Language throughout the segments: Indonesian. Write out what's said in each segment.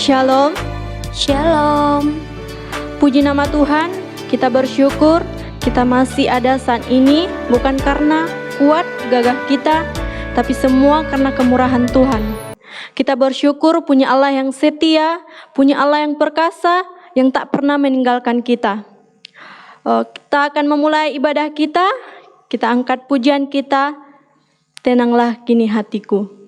Shalom, Shalom. puji nama Tuhan. Kita bersyukur kita masih ada saat ini bukan karena kuat gagah kita, tapi semua karena kemurahan Tuhan. Kita bersyukur punya Allah yang setia, punya Allah yang perkasa, yang tak pernah meninggalkan kita. Kita akan memulai ibadah kita angkat pujian kita, tenanglah kini hatiku.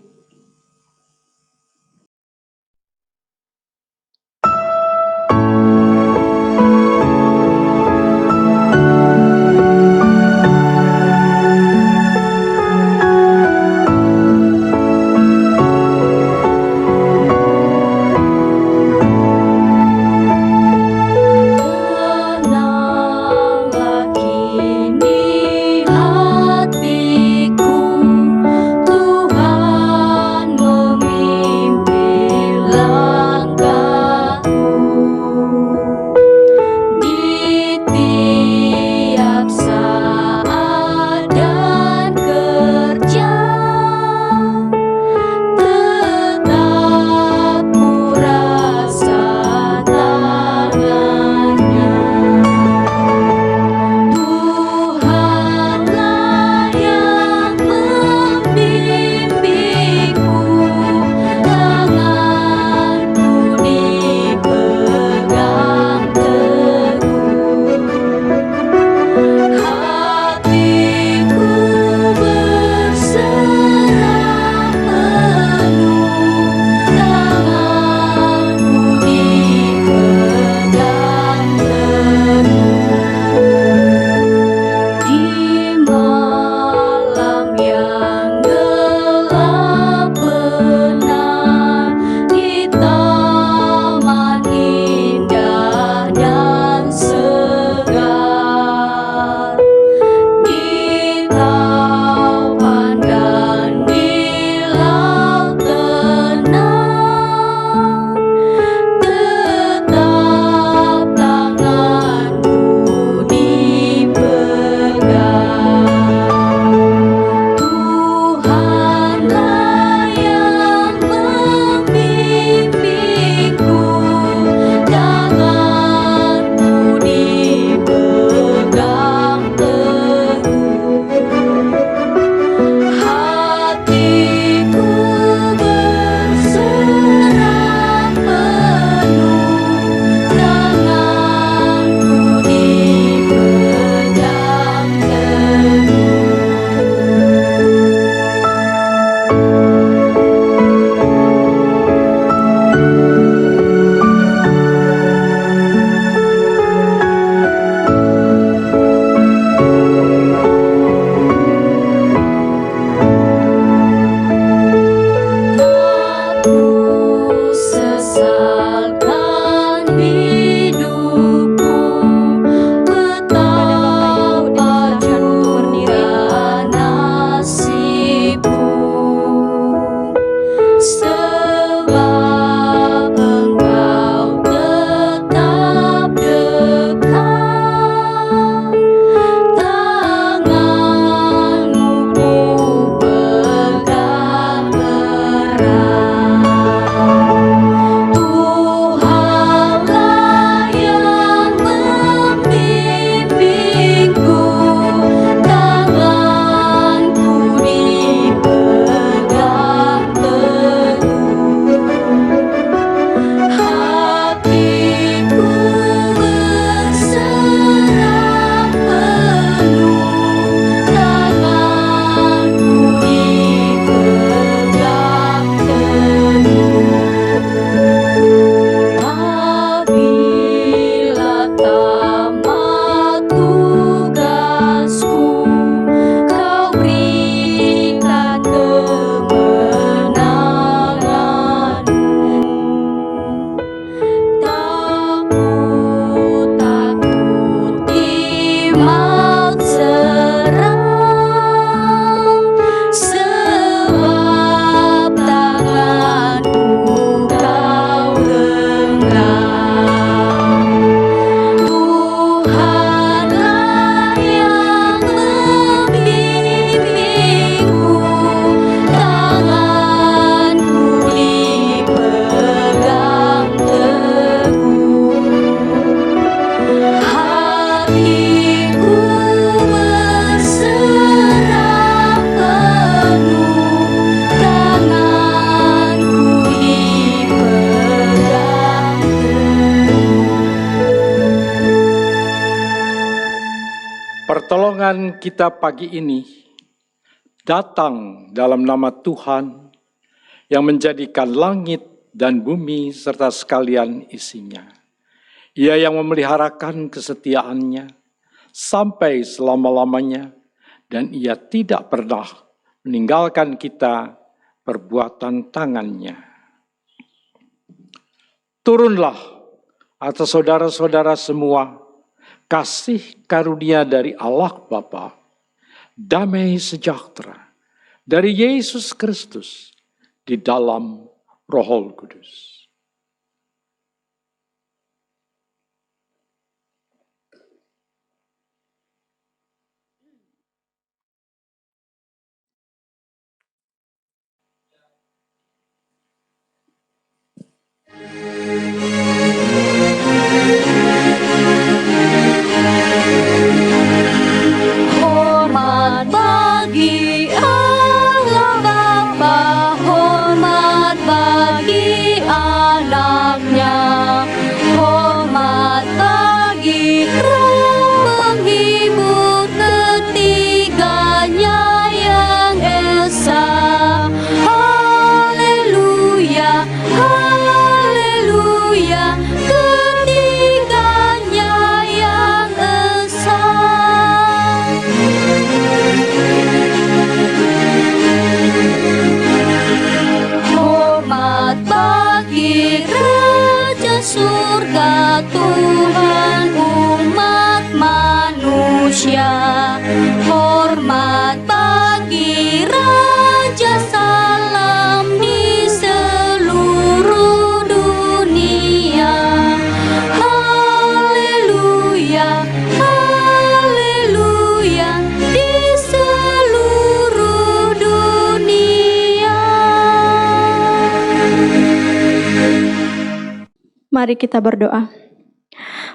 Tenanglah kini hatiku, Tuhan kita pagi ini datang dalam nama Tuhan yang menjadikan langit dan bumi serta sekalian isinya. Ia yang memeliharakan kesetiaannya sampai selama-lamanya, dan ia tidak pernah meninggalkan kita perbuatan tangannya. Turunlah atas saudara-saudara semua kasih karunia dari Allah Bapa, damai sejahtera dari Yesus Kristus di dalam Roh Kudus. Hormat bagi Allah Bapa, hormat bagi anaknya, hormat bagi Roh penghibur ketiganya yang esa. Haleluya, haleluya, ketiganya yang esa. Hormat bagi Raja surga, Tuhan umat manusia. Hormat bagi Raja salam di seluruh dunia. Haleluya, haleluya, di seluruh dunia. Mari kita berdoa.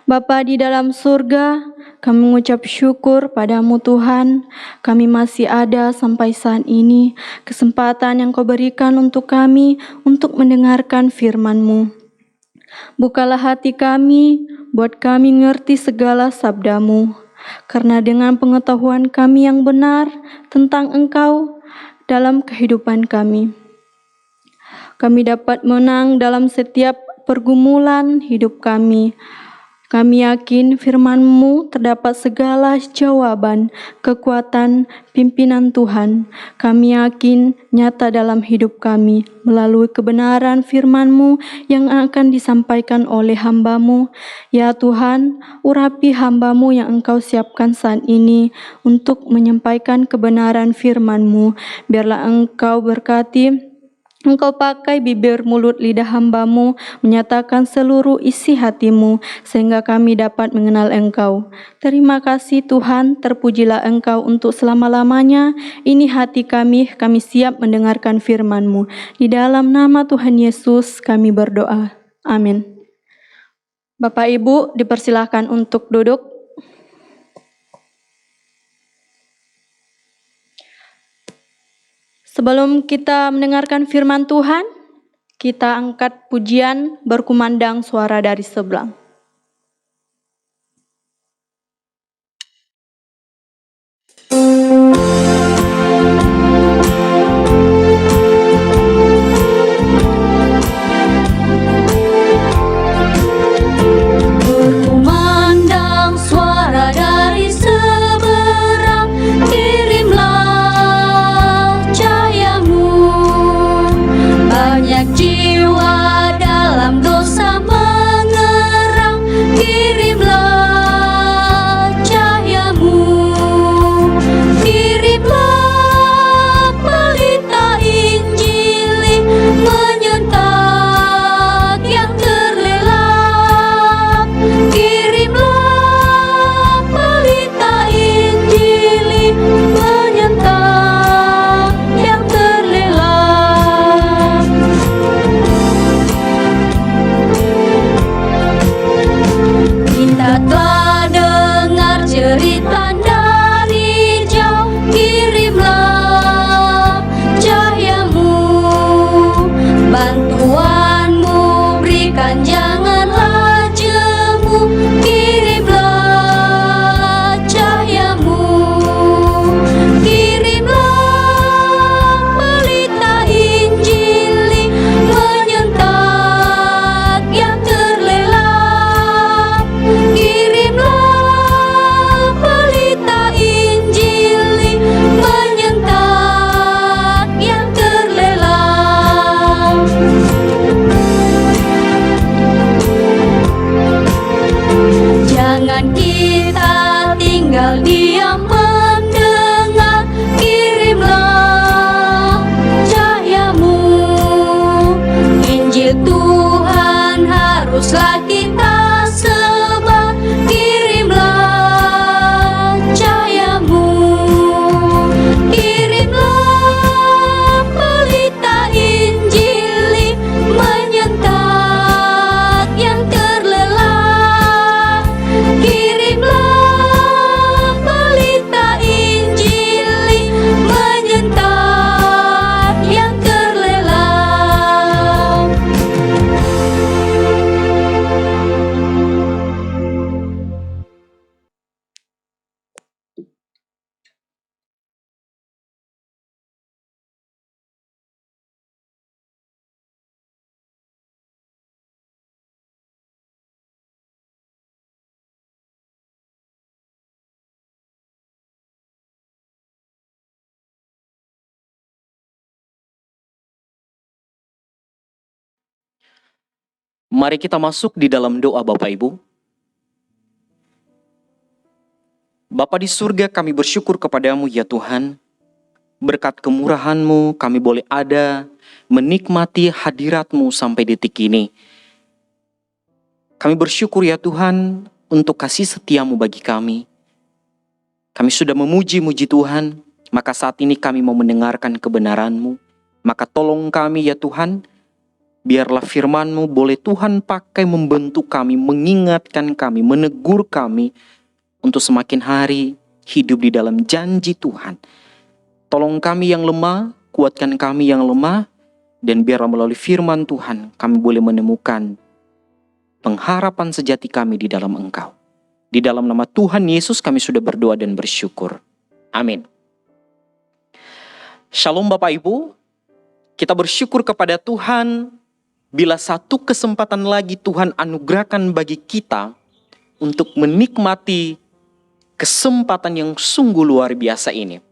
Bapa di dalam surga, kami mengucap syukur padamu Tuhan, kami masih ada sampai saat ini, kesempatan yang kau berikan untuk kami untuk mendengarkan firman-Mu. Bukalah hati kami, buat kami ngerti segala sabda-Mu, karena dengan pengetahuan kami yang benar tentang Engkau dalam kehidupan kami, kami dapat menang dalam setiap pergumulan hidup kami. Kami yakin firman-Mu terdapat segala jawaban, kekuatan, pimpinan Tuhan. Kami yakin nyata dalam hidup kami melalui kebenaran firman-Mu yang akan disampaikan oleh hamba-Mu. Ya Tuhan, urapi hamba-Mu yang Engkau siapkan saat ini untuk menyampaikan kebenaran firman-Mu. Biarlah Engkau berkati, Engkau pakai bibir, mulut, lidah hamba-Mu menyatakan seluruh isi hati-Mu sehingga kami dapat mengenal Engkau. Terima kasih Tuhan, terpujilah Engkau untuk selama-lamanya. Ini hati kami siap mendengarkan firman-Mu. Di dalam nama Tuhan Yesus kami berdoa. Amin. Bapak Ibu dipersilahkan untuk duduk. Sebelum kita mendengarkan firman Tuhan, kita angkat pujian berkumandang suara dari sebelah. Berkumandang suara dari seberang, kirimlah cahayamu. Banyak jiwa dalam dosa mengerang, Mari kita masuk di dalam doa Bapak Ibu. Bapa di surga, kami bersyukur kepadamu ya Tuhan. Berkat kemurahan-Mu kami boleh ada menikmati hadirat-Mu sampai detik ini. Kami bersyukur ya Tuhan untuk kasih setia-Mu bagi kami. Kami sudah memuji-muji Tuhan, maka saat ini kami mau mendengarkan kebenaran-Mu. Maka tolong kami ya Tuhan, biarlah firman-Mu boleh Tuhan pakai membentuk kami, mengingatkan kami, menegur kami untuk semakin hari hidup di dalam janji Tuhan. Tolong kami yang lemah, kuatkan kami yang lemah, dan biarlah melalui firman Tuhan kami boleh menemukan pengharapan sejati kami di dalam Engkau. Di dalam nama Tuhan Yesus kami sudah berdoa dan bersyukur. Amin. Shalom Bapak Ibu, kita bersyukur kepada Tuhan bila satu kesempatan lagi Tuhan anugerahkan bagi kita untuk menikmati kesempatan yang sungguh luar biasa ini.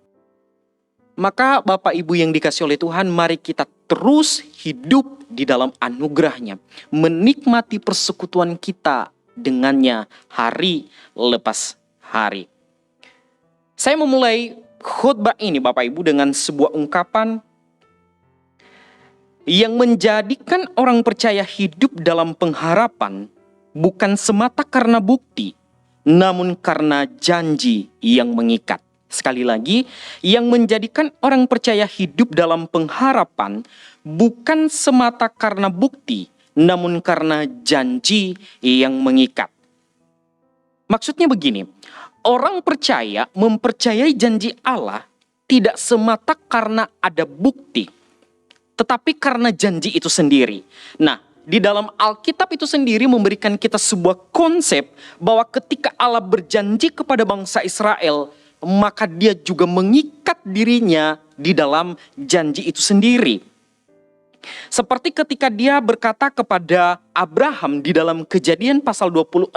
Maka Bapak Ibu yang dikasihi oleh Tuhan, mari kita terus hidup di dalam anugerahnya, menikmati persekutuan kita dengannya hari lepas hari. Saya memulai khotbah ini Bapak Ibu dengan sebuah ungkapan yang menjadikan orang percaya hidup dalam pengharapan bukan semata karena bukti, namun karena janji yang mengikat. Sekali lagi, yang menjadikan orang percaya hidup dalam pengharapan bukan semata karena bukti, namun karena janji yang mengikat. Maksudnya begini, orang percaya mempercayai janji Allah tidak semata karena ada bukti, tetapi karena janji itu sendiri. Nah, di dalam Alkitab itu sendiri memberikan kita sebuah konsep bahwa ketika Allah berjanji kepada bangsa Israel, maka dia juga mengikat dirinya di dalam janji itu sendiri. Seperti ketika dia berkata kepada Abraham di dalam Kejadian pasal 26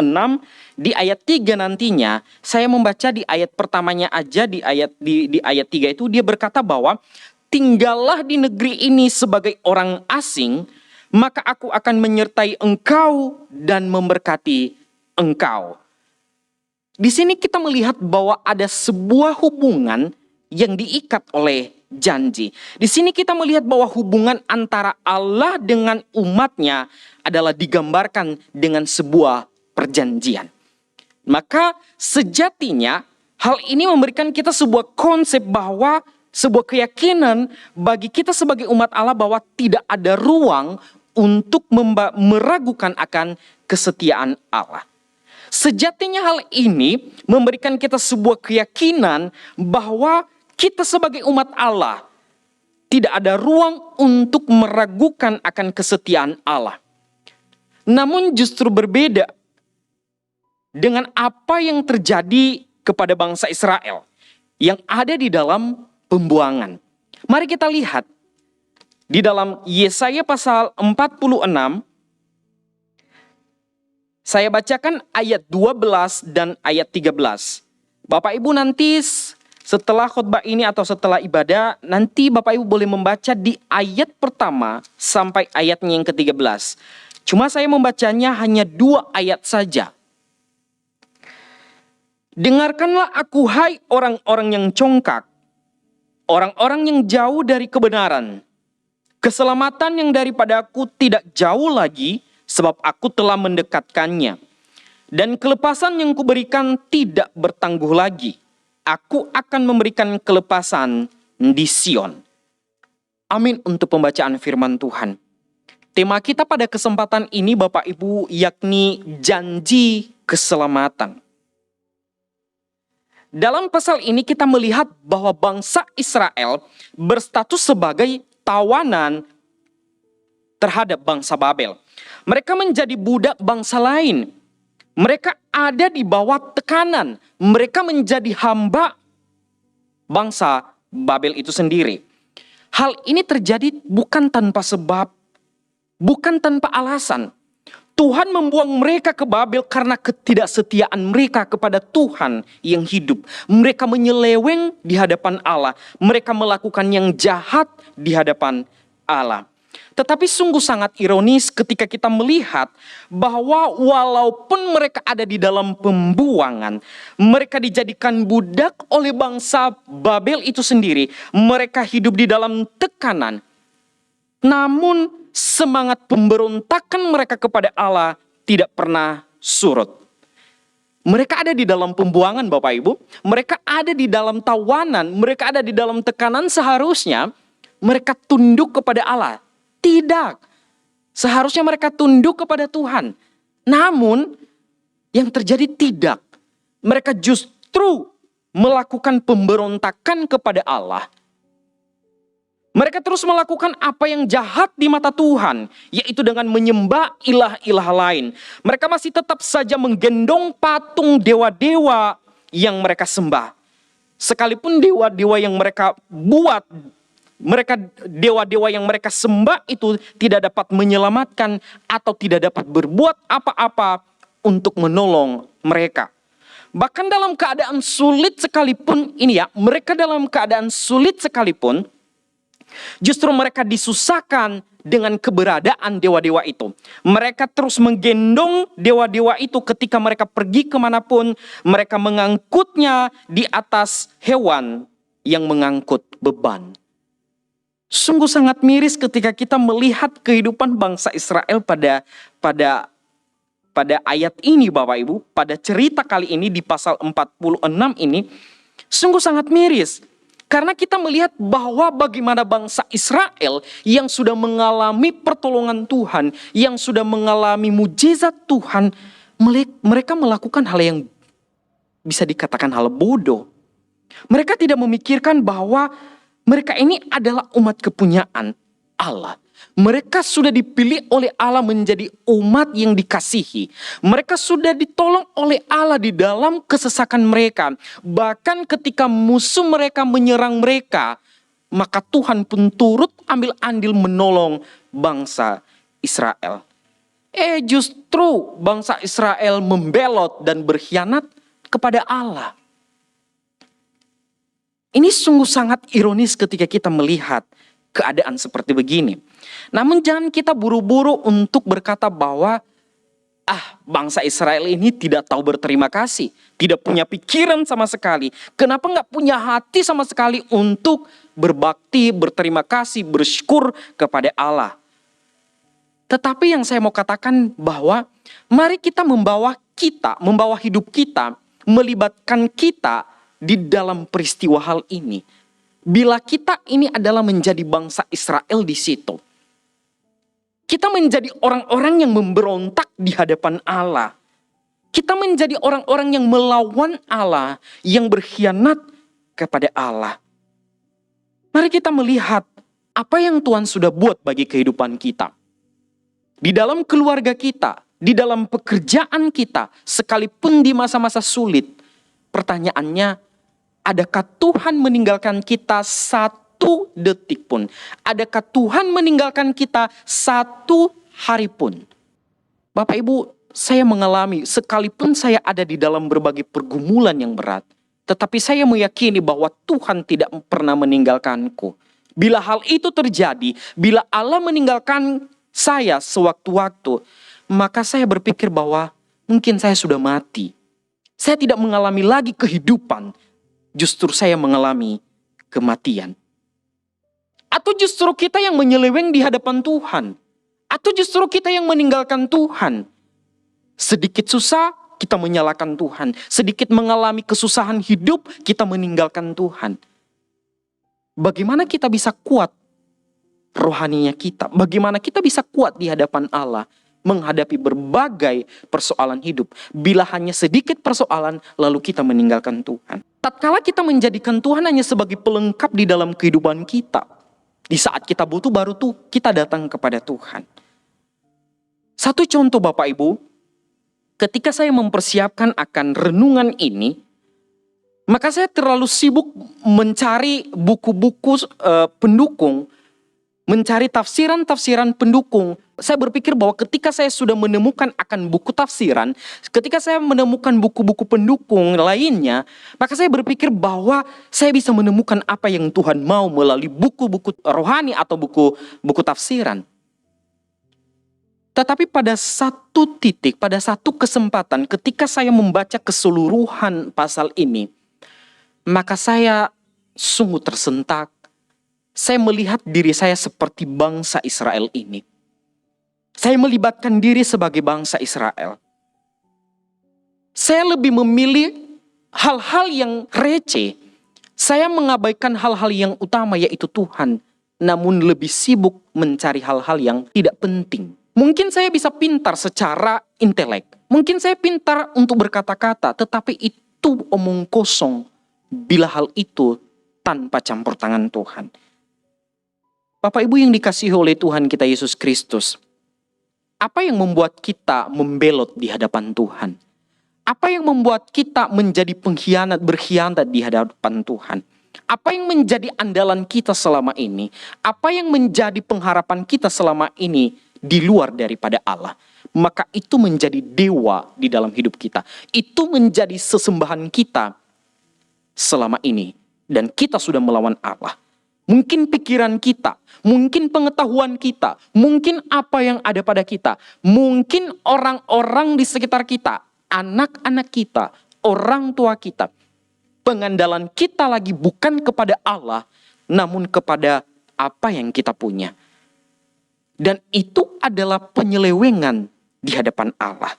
di ayat 3 nantinya, saya membaca di ayat pertamanya aja, di ayat 3 itu dia berkata bahwa tinggallah di negeri ini sebagai orang asing, maka aku akan menyertai engkau dan memberkati engkau. Di sini kita melihat bahwa ada sebuah hubungan yang diikat oleh janji. Di sini kita melihat bahwa hubungan antara Allah dengan umatnya adalah digambarkan dengan sebuah perjanjian. Maka sejatinya hal ini memberikan kita sebuah konsep bahwa sebuah keyakinan bagi kita sebagai umat Allah bahwa tidak ada ruang untuk meragukan akan kesetiaan Allah. Sejatinya hal ini memberikan kita sebuah keyakinan bahwa kita sebagai umat Allah tidak ada ruang untuk meragukan akan kesetiaan Allah. Namun justru berbeda dengan apa yang terjadi kepada bangsa Israel yang ada di dalam pembuangan. Mari kita lihat di dalam Yesaya pasal 46. Saya bacakan ayat 12 dan ayat 13. Bapak Ibu nanti setelah khotbah ini atau setelah ibadah, nanti Bapak Ibu boleh membaca di ayat pertama sampai ayatnya yang ke-13. Cuma saya membacanya hanya 2 ayat saja. Dengarkanlah aku hai orang-orang yang congkak, orang-orang yang jauh dari kebenaran. Keselamatan yang daripada aku tidak jauh lagi, sebab aku telah mendekatkannya. Dan kelepasan yang kuberikan tidak bertangguh lagi. Aku akan memberikan kelepasan di Sion. Amin untuk pembacaan firman Tuhan. Tema kita pada kesempatan ini Bapak Ibu yakni janji keselamatan. Dalam pasal ini kita melihat bahwa bangsa Israel berstatus sebagai tawanan terhadap bangsa Babel. Mereka menjadi budak bangsa lain. Mereka ada di bawah tekanan. Mereka menjadi hamba bangsa Babel itu sendiri. Hal ini terjadi bukan tanpa sebab, bukan tanpa alasan. Tuhan membuang mereka ke Babel karena ketidaksetiaan mereka kepada Tuhan yang hidup. Mereka menyeleweng di hadapan Allah. Mereka melakukan yang jahat di hadapan Allah. Tetapi sungguh sangat ironis ketika kita melihat bahwa walaupun mereka ada di dalam pembuangan, mereka dijadikan budak oleh bangsa Babel itu sendiri, mereka hidup di dalam tekanan, namun semangat pemberontakan mereka kepada Allah tidak pernah surut. Mereka ada di dalam pembuangan Bapak Ibu, mereka ada di dalam tawanan, mereka ada di dalam tekanan, seharusnya mereka tunduk kepada Allah. Tidak. Seharusnya mereka tunduk kepada Tuhan. Namun yang terjadi tidak. Mereka justru melakukan pemberontakan kepada Allah. Mereka terus melakukan apa yang jahat di mata Tuhan, yaitu dengan menyembah ilah-ilah lain. Mereka masih tetap saja menggendong patung dewa-dewa yang mereka sembah. Sekalipun dewa-dewa yang mereka buat, dewa-dewa yang mereka sembah itu tidak dapat menyelamatkan atau tidak dapat berbuat apa-apa untuk menolong mereka. Bahkan dalam keadaan sulit sekalipun, mereka dalam keadaan sulit sekalipun, justru mereka disusahkan dengan keberadaan dewa-dewa itu. Mereka terus menggendong dewa-dewa itu ketika mereka pergi kemanapun, mereka mengangkutnya di atas hewan yang mengangkut beban. Sungguh sangat miris ketika kita melihat kehidupan bangsa Israel pada ayat ini Bapak Ibu, pada cerita kali ini di pasal 46 ini, sungguh sangat miris. Karena kita melihat bahwa bagaimana bangsa Israel yang sudah mengalami pertolongan Tuhan, yang sudah mengalami mujizat Tuhan, mereka melakukan hal yang bisa dikatakan hal bodoh. Mereka tidak memikirkan bahwa mereka ini adalah umat kepunyaan Allah. Mereka sudah dipilih oleh Allah menjadi umat yang dikasihi. Mereka sudah ditolong oleh Allah di dalam kesesakan mereka. Bahkan ketika musuh mereka menyerang mereka, maka Tuhan pun turut ambil andil menolong bangsa Israel. Justru bangsa Israel membelot dan berkhianat kepada Allah. Ini sungguh sangat ironis ketika kita melihat keadaan seperti begini. Namun jangan kita buru-buru untuk berkata bahwa bangsa Israel ini tidak tahu berterima kasih, tidak punya pikiran sama sekali. Kenapa nggak punya hati sama sekali untuk berbakti, berterima kasih, bersyukur kepada Allah? Tetapi yang saya mau katakan bahwa mari kita membawa hidup kita, melibatkan kita di dalam peristiwa hal ini. Bila kita ini adalah menjadi bangsa Israel di situ, kita menjadi orang-orang yang memberontak di hadapan Allah. Kita menjadi orang-orang yang melawan Allah, yang berkhianat kepada Allah. Mari kita melihat apa yang Tuhan sudah buat bagi kehidupan kita. Di dalam keluarga kita, di dalam pekerjaan kita, sekalipun di masa-masa sulit, pertanyaannya, adakah Tuhan meninggalkan kita satu detik pun? Adakah Tuhan meninggalkan kita satu hari pun? Bapak Ibu, saya mengalami, sekalipun saya ada di dalam berbagai pergumulan yang berat, tetapi saya meyakini bahwa Tuhan tidak pernah meninggalkanku. Bila hal itu terjadi, bila Allah meninggalkan saya sewaktu-waktu, maka saya berpikir bahwa mungkin saya sudah mati. Saya tidak mengalami lagi kehidupan. Justru saya mengalami kematian. Atau justru kita yang menyeleweng di hadapan Tuhan. Atau justru kita yang meninggalkan Tuhan. Sedikit susah, kita menyalahkan Tuhan. Sedikit mengalami kesusahan hidup, kita meninggalkan Tuhan. Bagaimana kita bisa kuat rohaninya kita? Bagaimana kita bisa kuat di hadapan Allah menghadapi berbagai persoalan hidup? Bila hanya sedikit persoalan, lalu kita meninggalkan Tuhan. Tatkala kita menjadikan Tuhan hanya sebagai pelengkap di dalam kehidupan kita, di saat kita butuh baru tuh kita datang kepada Tuhan. Satu contoh Bapak Ibu, ketika saya mempersiapkan akan renungan ini, maka saya terlalu sibuk mencari buku-buku pendukung, mencari tafsiran-tafsiran pendukung. Saya berpikir bahwa ketika saya sudah menemukan akan buku tafsiran, ketika saya menemukan buku-buku pendukung lainnya, maka saya berpikir bahwa saya bisa menemukan apa yang Tuhan mau melalui buku-buku rohani atau buku-buku tafsiran. Tetapi pada satu titik, pada satu kesempatan ketika saya membaca keseluruhan pasal ini, maka saya sungguh tersentak. Saya melihat diri saya seperti bangsa Israel ini. Saya melibatkan diri sebagai bangsa Israel. Saya lebih memilih hal-hal yang receh. Saya mengabaikan hal-hal yang utama, yaitu Tuhan. Namun lebih sibuk mencari hal-hal yang tidak penting. Mungkin saya bisa pintar secara intelek. Mungkin saya pintar untuk berkata-kata. Tetapi itu omong kosong bila hal itu tanpa campur tangan Tuhan. Bapak Ibu yang dikasihi oleh Tuhan kita Yesus Kristus, apa yang membuat kita membelot di hadapan Tuhan? Apa yang membuat kita menjadi berkhianat di hadapan Tuhan? Apa yang menjadi andalan kita selama ini? Apa yang menjadi pengharapan kita selama ini di luar daripada Allah? Maka itu menjadi dewa di dalam hidup kita. Itu menjadi sesembahan kita selama ini. Dan kita sudah melawan Allah. Mungkin pikiran kita, mungkin pengetahuan kita, mungkin apa yang ada pada kita, mungkin orang-orang di sekitar kita, anak-anak kita, orang tua kita. Pengandalan kita lagi bukan kepada Allah, namun kepada apa yang kita punya. Dan itu adalah penyelewengan di hadapan Allah.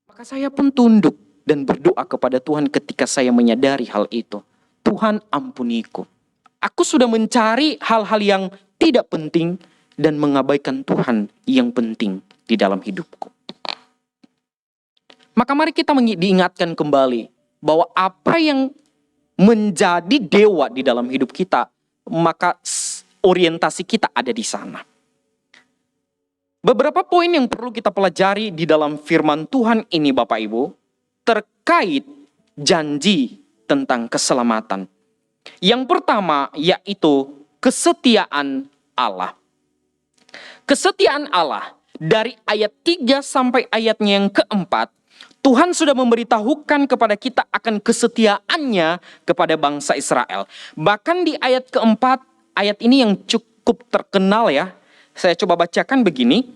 Maka saya pun tunduk dan berdoa kepada Tuhan ketika saya menyadari hal itu. Tuhan, ampuniku. Aku sudah mencari hal-hal yang tidak penting dan mengabaikan Tuhan yang penting di dalam hidupku. Maka mari kita diingatkan kembali bahwa apa yang menjadi dewa di dalam hidup kita, maka orientasi kita ada di sana. Beberapa poin yang perlu kita pelajari di dalam firman Tuhan ini Bapak Ibu, terkait janji tentang keselamatan. Yang pertama yaitu kesetiaan Allah. Kesetiaan Allah dari ayat 3 sampai ayatnya yang keempat, Tuhan sudah memberitahukan kepada kita akan kesetiaannya kepada bangsa Israel. Bahkan di ayat keempat, ayat ini yang cukup terkenal ya. Saya coba bacakan begini.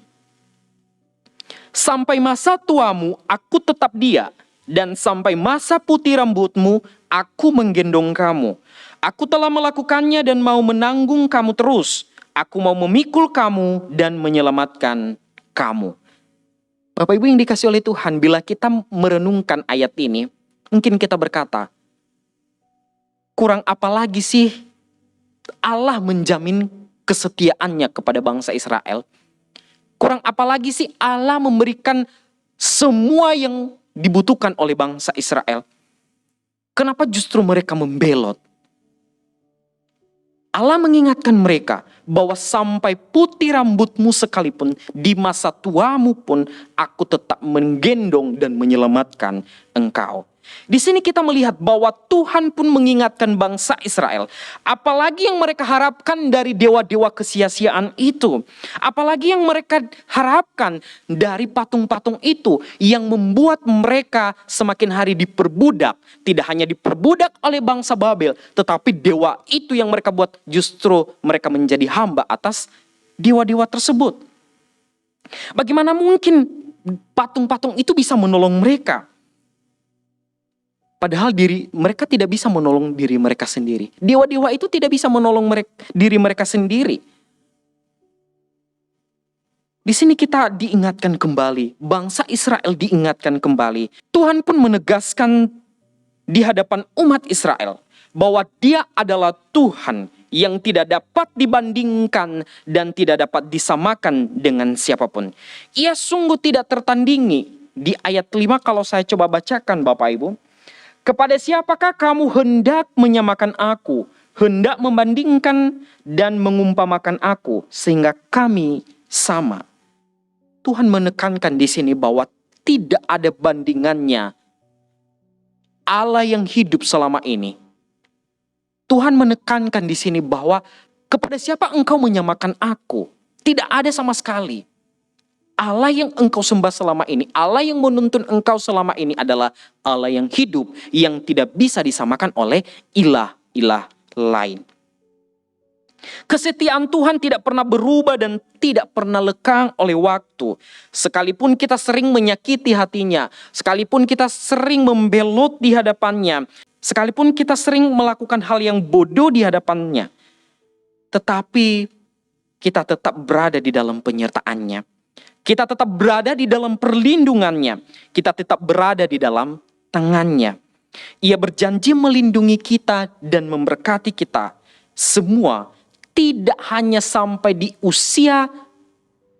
Sampai masa tuamu aku tetap dia, dan sampai masa putih rambutmu aku menggendong kamu. Aku telah melakukannya dan mau menanggung kamu terus. Aku mau memikul kamu dan menyelamatkan kamu. Bapak Ibu yang dikasih oleh Tuhan, bila kita merenungkan ayat ini, mungkin kita berkata, kurang apa lagi sih Allah menjamin kesetiaannya kepada bangsa Israel? Kurang apa lagi sih Allah memberikan semua yang dibutuhkan oleh bangsa Israel? Kenapa justru mereka membelot? Allah mengingatkan mereka bahwa sampai putih rambutmu sekalipun, di masa tuamu pun aku tetap menggendong dan menyelamatkan engkau. Di sini kita melihat bahwa Tuhan pun mengingatkan bangsa Israel. Apalagi yang mereka harapkan dari dewa-dewa kesia-siaan itu. Apalagi yang mereka harapkan dari patung-patung itu yang membuat mereka semakin hari diperbudak. Tidak hanya diperbudak oleh bangsa Babel, tetapi dewa itu yang mereka buat justru mereka menjadi hamba atas dewa-dewa tersebut. Bagaimana mungkin patung-patung itu bisa menolong mereka? Padahal mereka tidak bisa menolong diri mereka sendiri. Dewa-dewa itu tidak bisa menolong diri mereka sendiri. Di sini kita diingatkan kembali, bangsa Israel diingatkan kembali. Tuhan pun menegaskan di hadapan umat Israel bahwa Dia adalah Tuhan yang tidak dapat dibandingkan dan tidak dapat disamakan dengan siapapun. Ia sungguh tidak tertandingi. Di ayat 5 kalau saya coba bacakan Bapak Ibu. Kepada siapakah kamu hendak menyamakan aku, hendak membandingkan dan mengumpamakan aku, sehingga kami sama. Tuhan menekankan di sini bahwa tidak ada bandingannya Allah yang hidup selama ini. Tuhan menekankan di sini bahwa kepada siapa engkau menyamakan aku, tidak ada sama sekali. Allah yang engkau sembah selama ini, Allah yang menuntun engkau selama ini adalah Allah yang hidup, yang tidak bisa disamakan oleh ilah-ilah lain. Kesetiaan Tuhan tidak pernah berubah dan tidak pernah lekang oleh waktu. Sekalipun kita sering menyakiti hatinya, sekalipun kita sering membelot di hadapannya, sekalipun kita sering melakukan hal yang bodoh di hadapannya, tetapi kita tetap berada di dalam penyertaannya. Kita tetap berada di dalam perlindungannya. Kita tetap berada di dalam tangannya. Ia berjanji melindungi kita dan memberkati kita semua, tidak hanya sampai di usia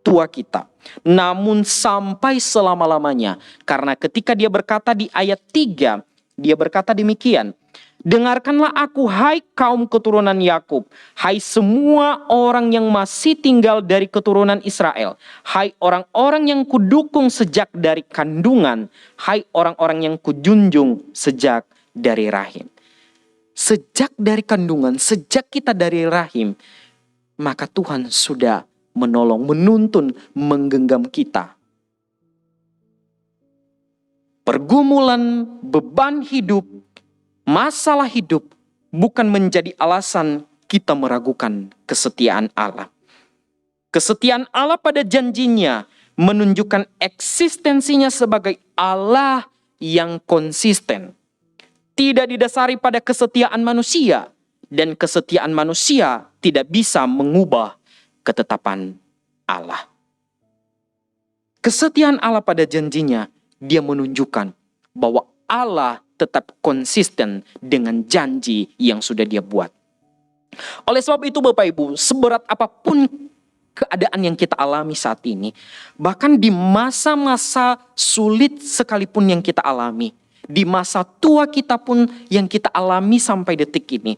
tua kita, namun sampai selama-lamanya. Karena ketika dia berkata di ayat 3, dia berkata demikian, "Dengarkanlah aku, hai kaum keturunan Yakub, hai semua orang yang masih tinggal dari keturunan Israel, hai orang-orang yang kudukung sejak dari kandungan, hai orang-orang yang kujunjung sejak dari rahim." Sejak dari kandungan, sejak kita dari rahim, maka Tuhan sudah menolong, menuntun, menggenggam kita. Pergumulan, beban hidup, masalah hidup bukan menjadi alasan kita meragukan kesetiaan Allah. Kesetiaan Allah pada janjinya menunjukkan eksistensinya sebagai Allah yang konsisten. Tidak didasari pada kesetiaan manusia, dan kesetiaan manusia tidak bisa mengubah ketetapan Allah. Kesetiaan Allah pada janjinya, dia menunjukkan bahwa Allah tetap konsisten dengan janji yang sudah dia buat. Oleh sebab itu Bapak Ibu, seberat apapun keadaan yang kita alami saat ini, bahkan di masa-masa sulit sekalipun yang kita alami, di masa tua kita pun yang kita alami sampai detik ini,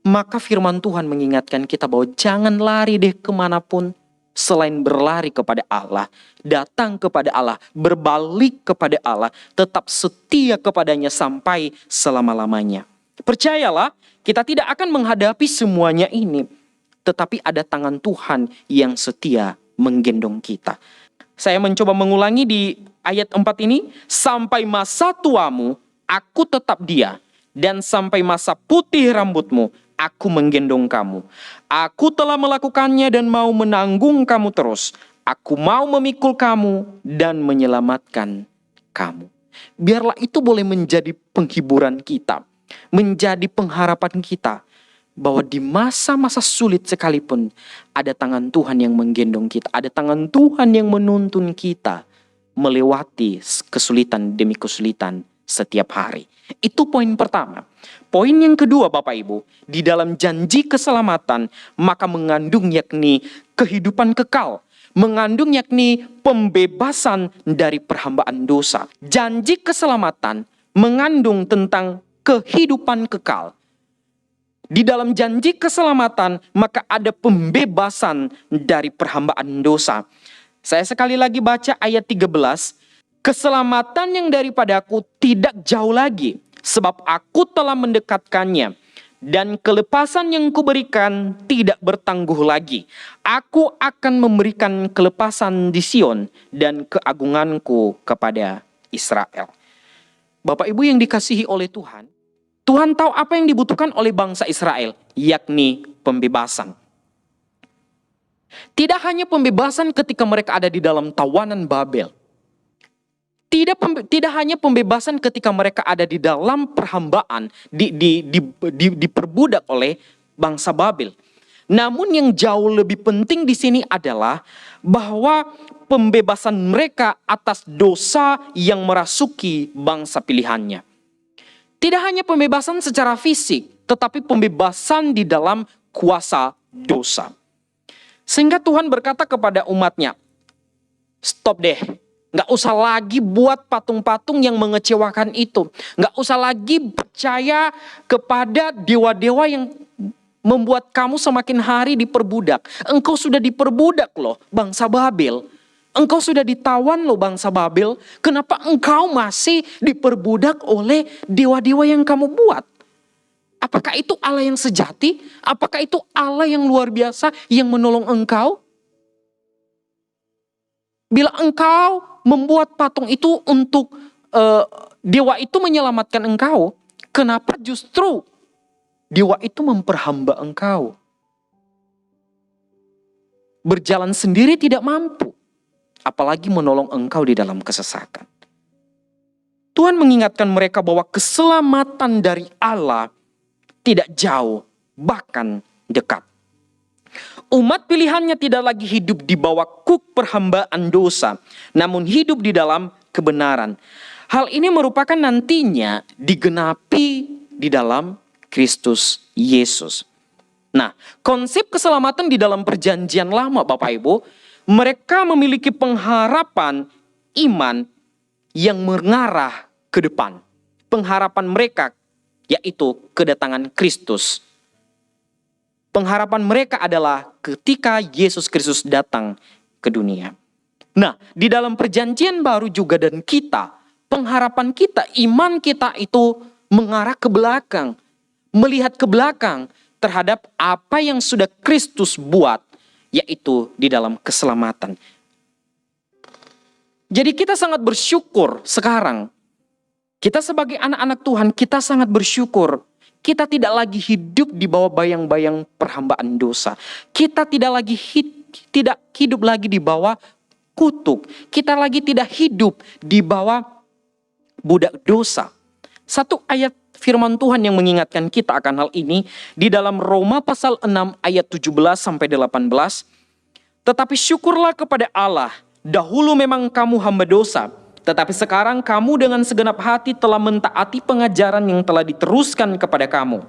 maka firman Tuhan mengingatkan kita bahwa jangan lari deh kemanapun selain berlari kepada Allah, datang kepada Allah, berbalik kepada Allah, tetap setia kepadanya sampai selama-lamanya. Percayalah, kita tidak akan menghadapi semuanya ini, tetapi ada tangan Tuhan yang setia menggendong kita. Saya mencoba mengulangi di ayat 4 ini, "Sampai masa tuamu, aku tetap dia, dan sampai masa putih rambutmu, aku menggendong kamu. Aku telah melakukannya dan mau menanggung kamu terus. Aku mau memikul kamu dan menyelamatkan kamu." Biarlah itu boleh menjadi penghiburan kita, menjadi pengharapan kita, bahwa di masa-masa sulit sekalipun ada tangan Tuhan yang menggendong kita, ada tangan Tuhan yang menuntun kita melewati kesulitan demi kesulitan setiap hari. Itu poin pertama. Poin yang kedua Bapak Ibu, di dalam janji keselamatan maka mengandung yakni kehidupan kekal, mengandung yakni pembebasan dari perhambaan dosa. Janji keselamatan mengandung tentang kehidupan kekal. Di dalam janji keselamatan maka ada pembebasan dari perhambaan dosa. Saya sekali lagi baca ayat 13. "Keselamatan yang daripadaku tidak jauh lagi, sebab aku telah mendekatkannya. Dan kelepasan yang kuberikan tidak bertangguh lagi. Aku akan memberikan kelepasan di Sion dan keagunganku kepada Israel." Bapak Ibu yang dikasihi oleh Tuhan, Tuhan tahu apa yang dibutuhkan oleh bangsa Israel, yakni pembebasan. Tidak hanya pembebasan ketika mereka ada di dalam tawanan Babel. Tidak hanya pembebasan ketika mereka ada di dalam perhambaan, diperbudak oleh bangsa Babel. Namun yang jauh lebih penting di sini adalah bahwa pembebasan mereka atas dosa yang merasuki bangsa pilihannya. Tidak hanya pembebasan secara fisik, tetapi pembebasan di dalam kuasa dosa. Sehingga Tuhan berkata kepada umatnya, "Stop deh, gak usah lagi buat patung-patung yang mengecewakan itu. Gak usah lagi percaya kepada dewa-dewa yang membuat kamu semakin hari diperbudak. Engkau sudah diperbudak loh, bangsa Babel. Engkau sudah ditawan loh bangsa Babel. Kenapa engkau masih diperbudak oleh dewa-dewa yang kamu buat? Apakah itu Allah yang sejati? Apakah itu Allah yang luar biasa yang menolong engkau? Bila engkau membuat patung itu untuk dewa itu menyelamatkan engkau, kenapa justru dewa itu memperhamba engkau? berjalan sendiri tidak mampu, apalagi menolong engkau di dalam kesesakan. Tuhan mengingatkan mereka bahwa keselamatan dari Allah tidak jauh, bahkan dekat. Umat pilihannya tidak lagi hidup di bawah kuk perhambaan dosa, namun hidup di dalam kebenaran. Hal ini merupakan nantinya digenapi di dalam Kristus Yesus. Nah, konsep keselamatan di dalam perjanjian lama Bapak Ibu, mereka memiliki pengharapan iman yang mengarah ke depan. Pengharapan mereka yaitu kedatangan Kristus. Pengharapan mereka adalah ketika Yesus Kristus datang ke dunia. Nah, di dalam perjanjian baru juga dan kita, pengharapan kita, iman kita itu mengarah ke belakang. Melihat ke belakang terhadap apa yang sudah Kristus buat, yaitu di dalam keselamatan. Jadi kita sangat bersyukur sekarang. Kita sebagai anak-anak Tuhan, kita sangat bersyukur. Kita tidak lagi hidup di bawah bayang-bayang perhambaan dosa. Kita tidak hidup lagi di bawah kutuk. Kita lagi tidak hidup di bawah budak dosa. Satu ayat firman Tuhan yang mengingatkan kita akan hal ini di dalam Roma pasal 6 ayat 17 sampai 18. Tetapi syukurlah kepada Allah, dahulu memang kamu hamba dosa, tetapi sekarang kamu dengan segenap hati telah mentaati pengajaran yang telah diteruskan kepada kamu.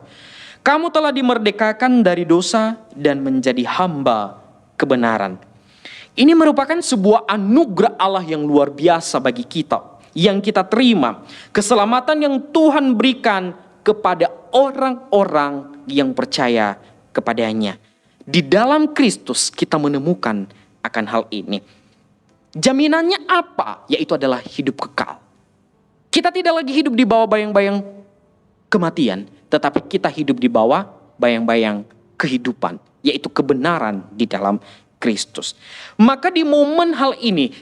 Kamu telah dimerdekakan dari dosa dan menjadi hamba kebenaran. Ini merupakan sebuah anugerah Allah yang luar biasa bagi kita, yang kita terima. Keselamatan yang Tuhan berikan kepada orang-orang yang percaya kepadanya. Di dalam Kristus kita menemukan akan hal ini. Jaminannya apa? Yaitu adalah hidup kekal. Kita tidak lagi hidup di bawah bayang-bayang kematian, tetapi kita hidup di bawah bayang-bayang kehidupan, yaitu kebenaran di dalam Kristus. Maka di momen hal ini,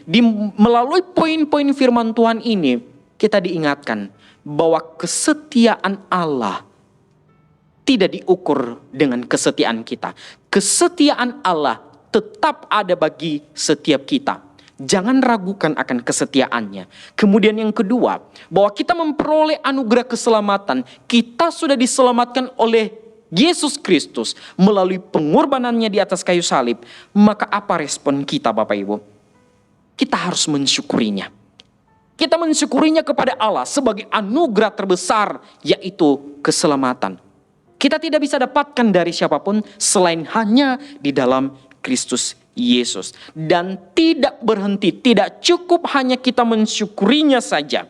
melalui poin-poin firman Tuhan ini, kita diingatkan bahwa kesetiaan Allah tidak diukur dengan kesetiaan kita. Kesetiaan Allah tetap ada bagi setiap kita. Jangan ragukan akan kesetiaannya. Kemudian yang kedua, bahwa kita memperoleh anugerah keselamatan. Kita sudah diselamatkan oleh Yesus Kristus melalui pengorbanannya di atas kayu salib. Maka apa respon kita Bapak Ibu? Kita harus mensyukurinya. Kita mensyukurinya kepada Allah sebagai anugerah terbesar, yaitu keselamatan. Kita tidak bisa dapatkan dari siapapun selain hanya di dalam Kristus Yesus. Dan tidak berhenti, tidak cukup hanya kita mensyukurinya saja.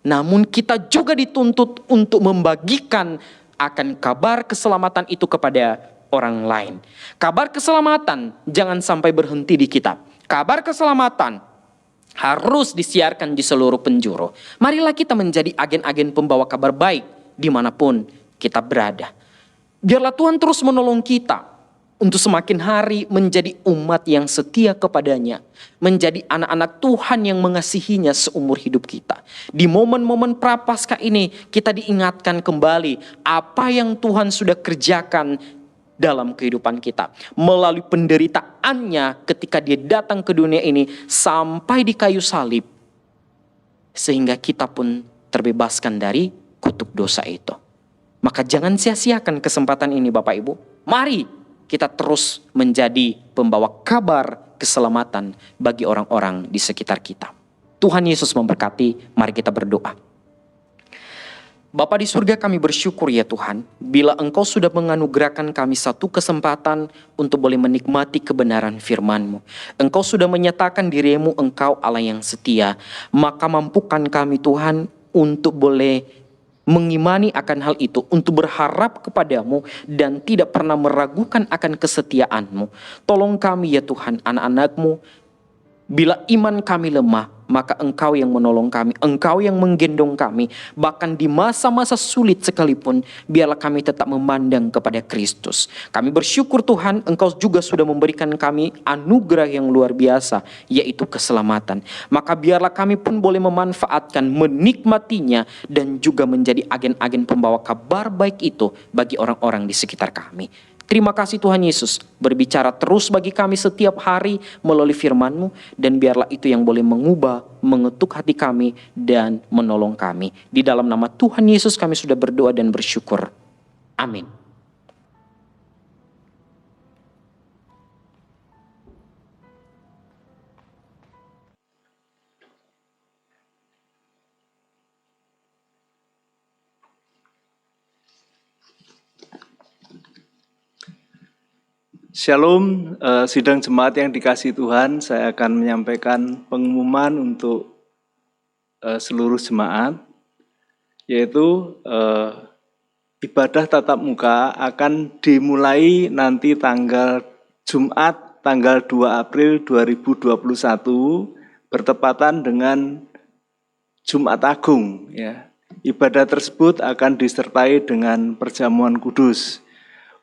Namun kita juga dituntut untuk membagikan akan kabar keselamatan itu kepada orang lain. Kabar keselamatan jangan sampai berhenti di kita. Kabar keselamatan harus disiarkan di seluruh penjuru. Marilah kita menjadi agen-agen pembawa kabar baik dimanapun kita berada. Biarlah Tuhan terus menolong kita untuk semakin hari menjadi umat yang setia kepadanya. Menjadi anak-anak Tuhan yang mengasihinya seumur hidup kita. Di momen-momen prapaskah ini kita diingatkan kembali apa yang Tuhan sudah kerjakan dalam kehidupan kita. Melalui penderitaannya ketika dia datang ke dunia ini sampai di kayu salib. Sehingga kita pun terbebaskan dari kutuk dosa itu. Maka jangan sia-siakan kesempatan ini Bapak Ibu. Mari kita terus menjadi pembawa kabar keselamatan bagi orang-orang di sekitar kita. Tuhan Yesus memberkati, mari kita berdoa. Bapa di surga, kami bersyukur ya Tuhan, bila Engkau sudah menganugerahkan kami satu kesempatan untuk boleh menikmati kebenaran firman-Mu. Engkau sudah menyatakan dirimu Engkau Allah yang setia, maka mampukan kami Tuhan untuk boleh mengimani akan hal itu, untuk berharap kepadamu dan tidak pernah meragukan akan kesetiaan-Mu. Tolong kami ya Tuhan, anak-anak-Mu, bila iman kami lemah, maka Engkau yang menolong kami, Engkau yang menggendong kami, bahkan di masa-masa sulit sekalipun, biarlah kami tetap memandang kepada Kristus. Kami bersyukur Tuhan, Engkau juga sudah memberikan kami anugerah yang luar biasa, yaitu keselamatan. Maka biarlah kami pun boleh memanfaatkan, menikmatinya, dan juga menjadi agen-agen pembawa kabar baik itu bagi orang-orang di sekitar kami. Terima kasih Tuhan Yesus, berbicara terus bagi kami setiap hari melalui firman-Mu, dan biarlah itu yang boleh mengubah, mengetuk hati kami, dan menolong kami. Di dalam nama Tuhan Yesus kami sudah berdoa dan bersyukur. Amin. Shalom, sidang jemaat yang dikasihi Tuhan, saya akan menyampaikan pengumuman untuk seluruh jemaat, yaitu ibadah tatap muka akan dimulai nanti tanggal Jumat, tanggal 2 April 2021, bertepatan dengan Jumat Agung. Ya. Ibadah tersebut akan disertai dengan perjamuan kudus.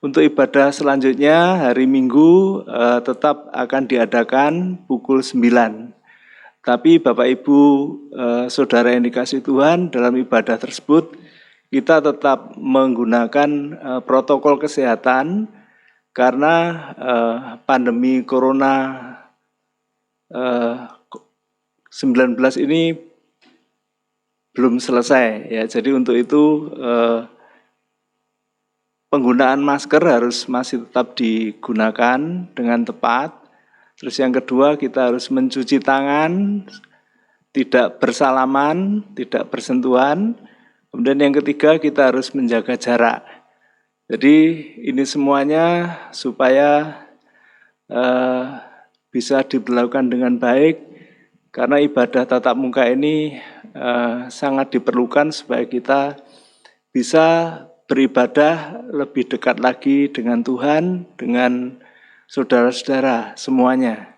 Untuk ibadah selanjutnya hari Minggu tetap akan diadakan pukul 9. Tapi Bapak Ibu Saudara yang dikasihi Tuhan, dalam ibadah tersebut kita tetap menggunakan protokol kesehatan karena pandemi Corona 19 ini belum selesai ya. Jadi untuk itu penggunaan masker harus masih tetap digunakan dengan tepat. Terus yang kedua, kita harus mencuci tangan, tidak bersalaman, tidak bersentuhan. Kemudian yang ketiga, kita harus menjaga jarak. Jadi ini semuanya supaya bisa diberlakukan dengan baik, karena ibadah tatap muka ini sangat diperlukan supaya kita bisa beribadah lebih dekat lagi dengan Tuhan, dengan saudara-saudara semuanya.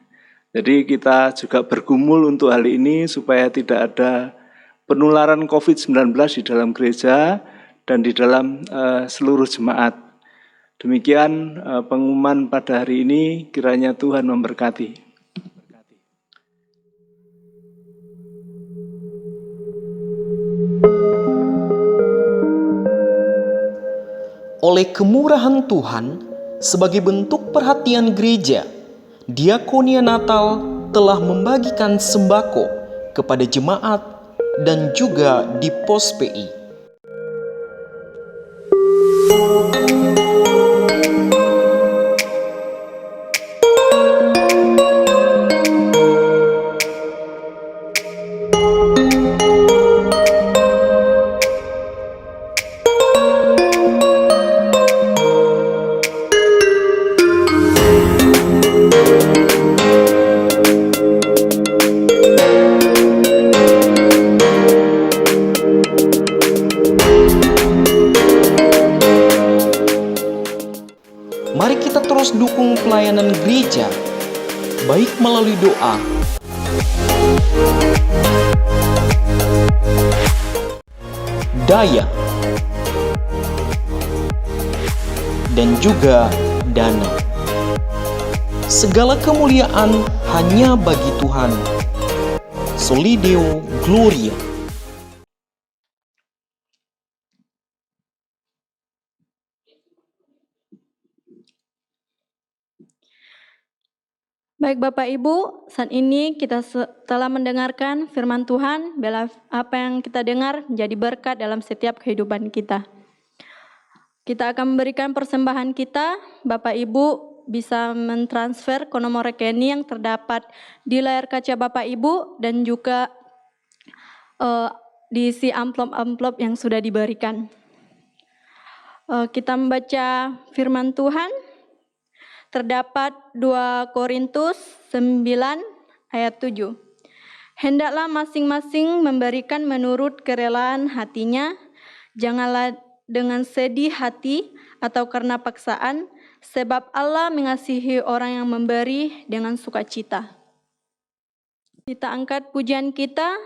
Jadi kita juga bergumul untuk hal ini supaya tidak ada penularan COVID-19 di dalam gereja dan di dalam seluruh jemaat. Demikian pengumuman pada hari ini, kiranya Tuhan memberkati. Oleh kemurahan Tuhan, sebagai bentuk perhatian gereja, Diakonia Natal telah membagikan sembako kepada jemaat dan juga di pos PI. Mari kita terus dukung pelayanan gereja, baik melalui doa, daya, dan juga dana. Segala kemuliaan hanya bagi Tuhan. Soli Deo Gloria. Baik Bapak Ibu, saat ini kita telah mendengarkan firman Tuhan, biarlah apa yang kita dengar menjadi berkat dalam setiap kehidupan kita. Kita akan memberikan persembahan kita, Bapak Ibu bisa mentransfer ke nomor rekening yang terdapat di layar kaca Bapak Ibu dan juga diisi amplop-amplop yang sudah diberikan. Kita membaca firman Tuhan. Terdapat 2 Korintus 9 ayat 7. Hendaklah masing-masing memberikan menurut kerelaan hatinya, janganlah dengan sedih hati atau karena paksaan, sebab Allah mengasihi orang yang memberi dengan sukacita. Kita angkat pujian kita,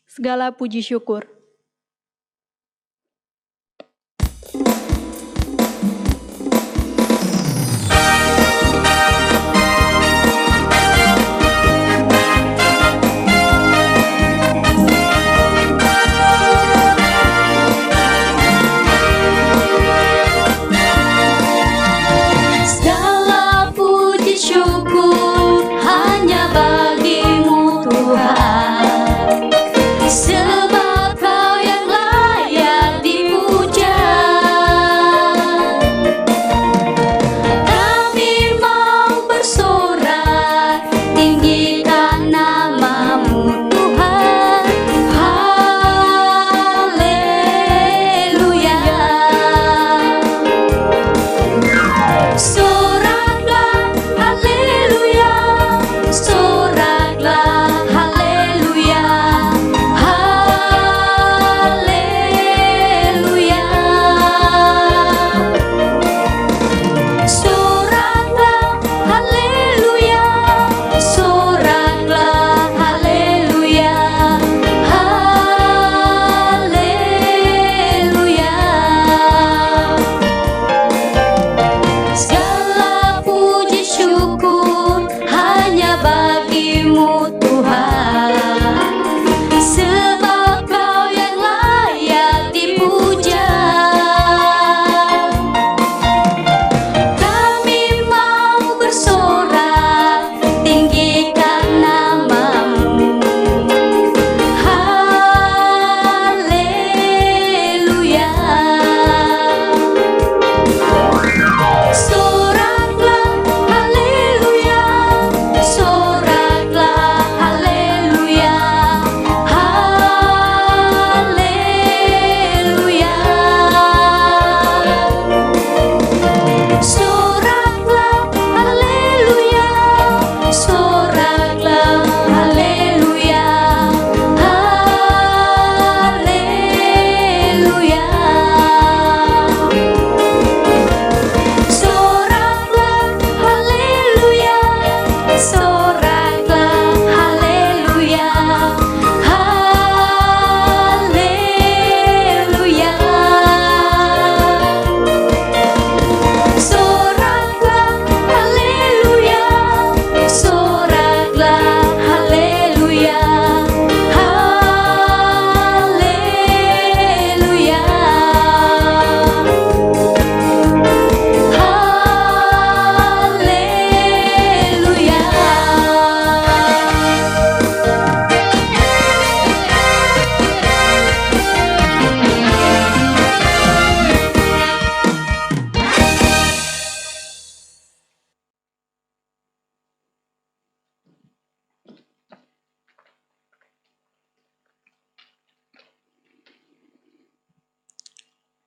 segala puji syukur.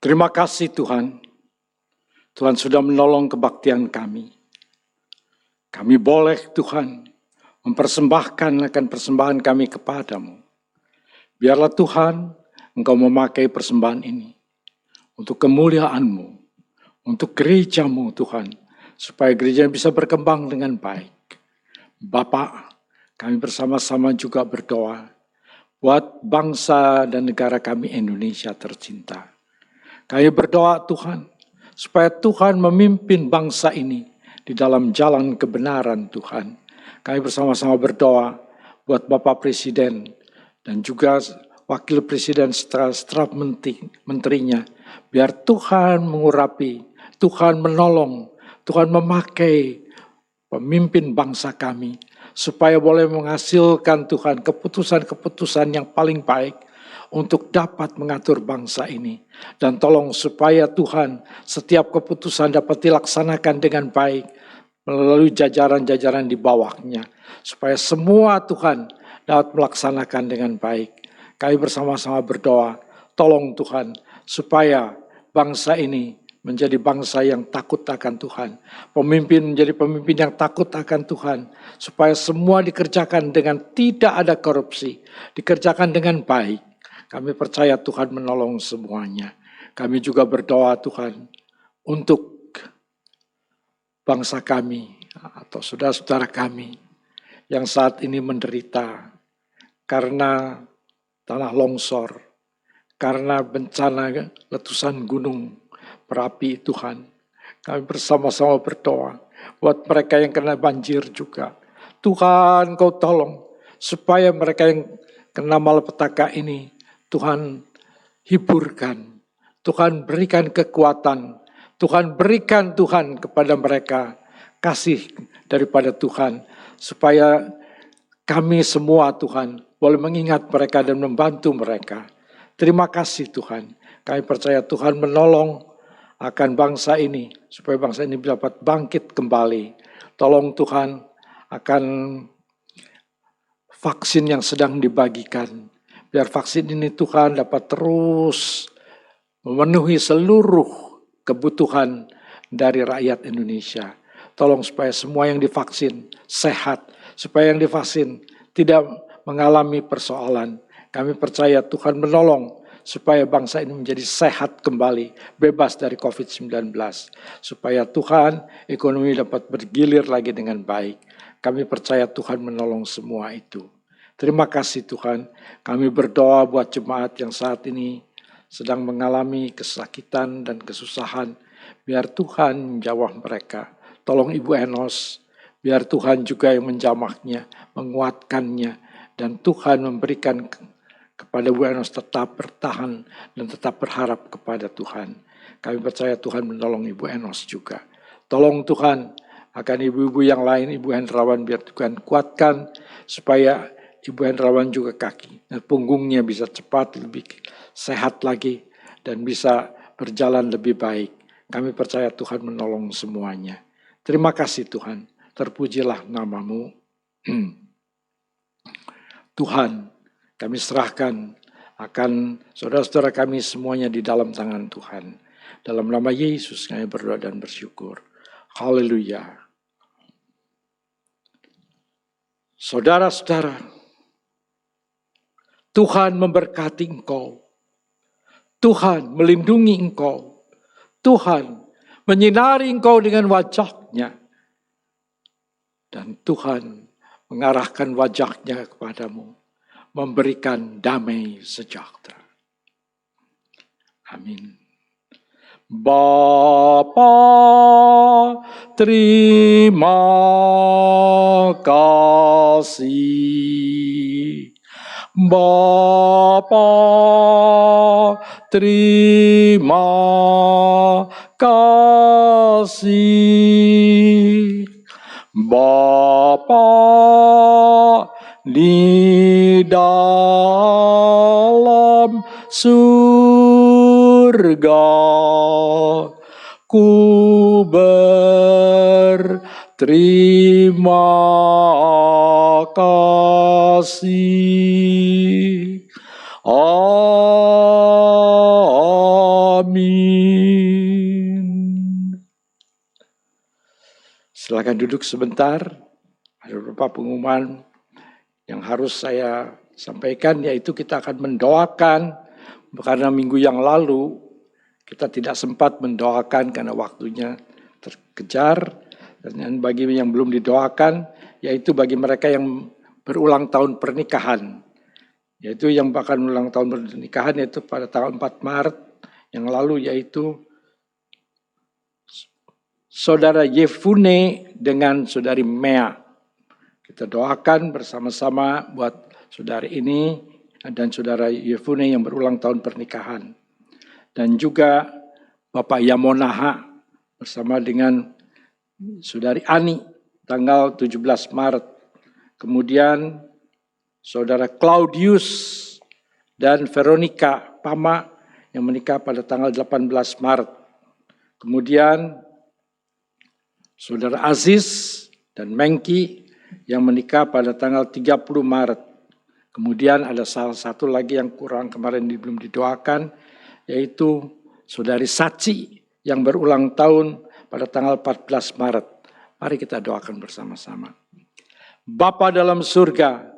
Terima kasih Tuhan. Tuhan sudah menolong kebaktian kami. Kami boleh Tuhan mempersembahkan akan persembahan kami kepadamu. Biarlah Tuhan Engkau memakai persembahan ini untuk kemuliaan-Mu, untuk gereja-Mu Tuhan, supaya gereja bisa berkembang dengan baik. Bapa, kami bersama-sama juga berdoa buat bangsa dan negara kami Indonesia tercinta. Kami berdoa Tuhan, supaya Tuhan memimpin bangsa ini di dalam jalan kebenaran Tuhan. Kami bersama-sama berdoa buat Bapak Presiden dan juga Wakil Presiden setelah menterinya. Biar Tuhan mengurapi, Tuhan menolong, Tuhan memakai pemimpin bangsa kami, supaya boleh menghasilkan Tuhan keputusan-keputusan yang paling baik untuk dapat mengatur bangsa ini. Dan tolong supaya Tuhan setiap keputusan dapat dilaksanakan dengan baik melalui jajaran-jajaran di bawahnya. Supaya semua Tuhan dapat melaksanakan dengan baik. Kami bersama-sama berdoa, tolong Tuhan supaya bangsa ini menjadi bangsa yang takut akan Tuhan. Pemimpin menjadi pemimpin yang takut akan Tuhan. Supaya semua dikerjakan dengan tidak ada korupsi. Dikerjakan dengan baik. Kami percaya Tuhan menolong semuanya. Kami juga berdoa Tuhan untuk bangsa kami atau saudara-saudara kami yang saat ini menderita karena tanah longsor, karena bencana letusan gunung berapi Tuhan. Kami bersama-sama berdoa buat mereka yang kena banjir juga. Tuhan Kau tolong supaya mereka yang kena malapetaka ini Tuhan hiburkan. Tuhan berikan kekuatan. Tuhan berikan Tuhan kepada mereka kasih daripada Tuhan. Supaya kami semua Tuhan boleh mengingat mereka dan membantu mereka. Terima kasih Tuhan. Kami percaya Tuhan menolong akan bangsa ini. Supaya bangsa ini dapat bangkit kembali. Tolong Tuhan akan vaksin yang sedang dibagikan. Biar vaksin ini Tuhan dapat terus memenuhi seluruh kebutuhan dari rakyat Indonesia. Tolong supaya semua yang divaksin sehat. Supaya yang divaksin tidak mengalami persoalan. Kami percaya Tuhan menolong supaya bangsa ini menjadi sehat kembali, bebas dari COVID-19. Supaya Tuhan ekonomi dapat bergilir lagi dengan baik. Kami percaya Tuhan menolong semua itu. Terima kasih Tuhan. Kami berdoa buat jemaat yang saat ini sedang mengalami kesakitan dan kesusahan. Biar Tuhan menjawab mereka. Tolong Ibu Enos, biar Tuhan juga yang menjamahnya, menguatkannya. Dan Tuhan memberikan kepada Bu Enos tetap bertahan dan tetap berharap kepada Tuhan. Kami percaya Tuhan menolong Ibu Enos juga. Tolong Tuhan akan ibu-ibu yang lain, Ibu Hendrawan biar Tuhan kuatkan supaya Ibu Hendrawan juga kaki dan punggungnya bisa cepat lebih sehat lagi dan bisa berjalan lebih baik. Kami percaya Tuhan menolong semuanya. Terima kasih Tuhan, terpujilah nama-Mu. Tuhan, kami serahkan akan saudara-saudara kami semuanya di dalam tangan Tuhan. Dalam nama Yesus kami berdoa dan bersyukur. Haleluya. Saudara-saudara, Tuhan memberkati engkau. Tuhan melindungi engkau. Tuhan menyinari engkau dengan wajah-Nya. Dan Tuhan mengarahkan wajah-Nya kepadamu, memberikan damai sejahtera. Amin. Bapa, terima kasih. Bapa, terima kasih. Bapa di dalam surga, ku berterima kasih. Amin. Silakan duduk sebentar. Ada beberapa pengumuman yang harus saya sampaikan, yaitu kita akan mendoakan, karena minggu yang lalu kita tidak sempat mendoakan karena waktunya terkejar. Dan bagi yang belum didoakan, yaitu bagi mereka yang berulang tahun pernikahan, yaitu yang bahkan ulang tahun pernikahan yaitu pada tanggal 4 Maret yang lalu, yaitu Saudara Yefune dengan Saudari Mea. Kita doakan bersama-sama buat saudari ini dan Saudara Yefune yang berulang tahun pernikahan. Dan juga Bapak Yamonaha bersama dengan Saudari Ani tanggal 17 Maret. Kemudian Saudara Claudius dan Veronica Pama yang menikah pada tanggal 18 Maret. Kemudian Saudara Aziz dan Mengki yang menikah pada tanggal 30 Maret. Kemudian ada salah satu lagi yang kurang kemarin belum didoakan, yaitu Saudari Saci yang berulang tahun pada tanggal 14 Maret. Mari kita doakan bersama-sama. Bapa dalam surga,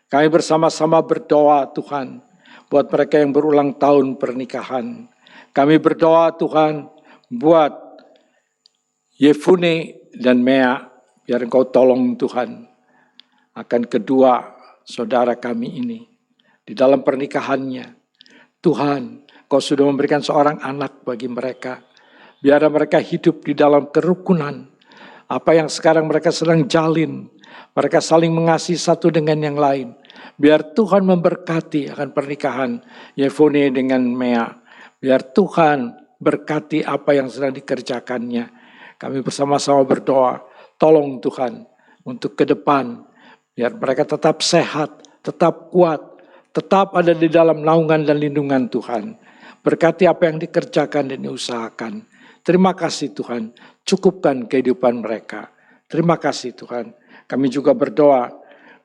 kami bersama-sama berdoa Tuhan buat mereka yang berulang tahun pernikahan. Kami berdoa Tuhan buat Yefune dan Mea, biar Engkau tolong Tuhan akan kedua saudara kami ini di dalam pernikahannya. Tuhan, Kau sudah memberikan seorang anak bagi mereka. Biar mereka hidup di dalam kerukunan. Apa yang sekarang mereka sedang jalin. Mereka saling mengasihi satu dengan yang lain. Biar Tuhan memberkati akan pernikahan Yefune dengan Mea. Biar Tuhan berkati apa yang sedang dikerjakannya. Kami bersama-sama berdoa. Tolong Tuhan untuk ke depan. Biar mereka tetap sehat, tetap kuat, tetap ada di dalam naungan dan lindungan Tuhan. Berkati apa yang dikerjakan dan diusahakan. Terima kasih Tuhan, cukupkan kehidupan mereka. Terima kasih Tuhan. Kami juga berdoa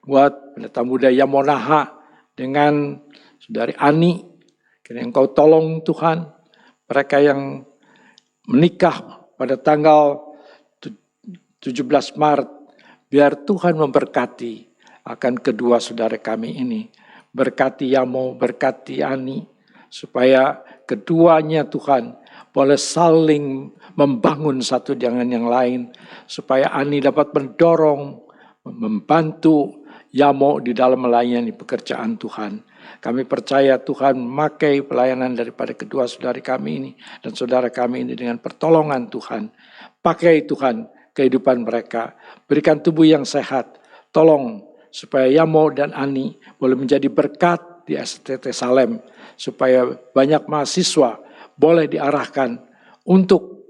buat pendeta muda Yamonaha dengan Saudari Ani. Kiranya Engkau tolong Tuhan, mereka yang menikah pada tanggal 17 Maret. Biar Tuhan memberkati akan kedua saudara kami ini. Berkati Yamo, berkati Ani, supaya keduanya Tuhan boleh saling membangun satu dengan yang lain, supaya Ani dapat mendorong, membantu Yamo di dalam melayani pekerjaan Tuhan. Kami percaya Tuhan memakai pelayanan daripada kedua saudari kami ini dan saudara kami ini dengan pertolongan Tuhan. Pakai Tuhan kehidupan mereka, berikan tubuh yang sehat. Tolong supaya Yamo dan Ani boleh menjadi berkat di STT Salem, supaya banyak mahasiswa boleh diarahkan untuk